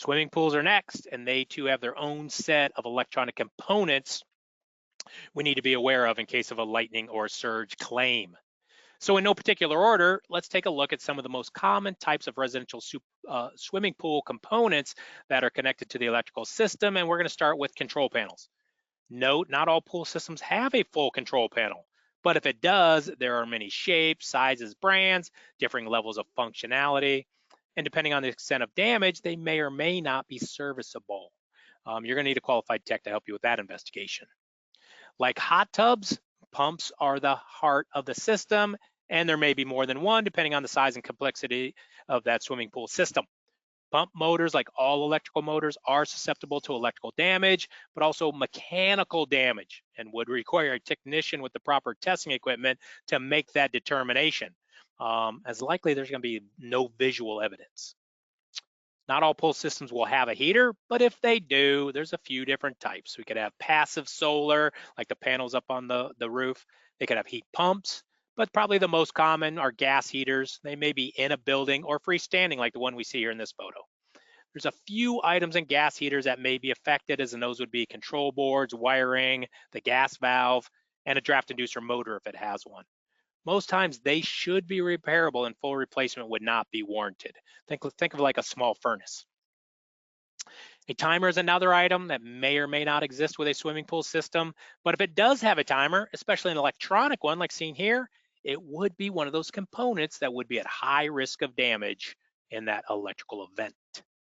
Swimming pools are next, and they too have their own set of electronic components we need to be aware of in case of a lightning or surge claim. So in no particular order, let's take a look at some of the most common types of residential swimming pool components that are connected to the electrical system, and we're going to start with control panels. Note, not all pool systems have a full control panel, but if it does, there are many shapes, sizes, brands, differing levels of functionality, and depending on the extent of damage, they may or may not be serviceable. You're going to need a qualified tech to help you with that investigation. Like hot tubs, pumps are the heart of the system, and there may be more than one depending on the size and complexity of that swimming pool system. Pump motors, like all electrical motors, are susceptible to electrical damage, but also mechanical damage, and would require a technician with the proper testing equipment to make that determination, as likely there's going to be no visual evidence. Not all pool systems will have a heater, but if they do, there's a few different types. We could have passive solar, like the panels up on the roof. They could have heat pumps, but probably the most common are gas heaters. They may be in a building or freestanding, like the one we see here in this photo. There's a few items in gas heaters that may be affected, as in those would be control boards, wiring, the gas valve, and a draft inducer motor if it has one. Most times they should be repairable and full replacement would not be warranted. Think of like a small furnace. A timer is another item that may or may not exist with a swimming pool system, but if it does have a timer, especially an electronic one like seen here, it would be one of those components that would be at high risk of damage in that electrical event.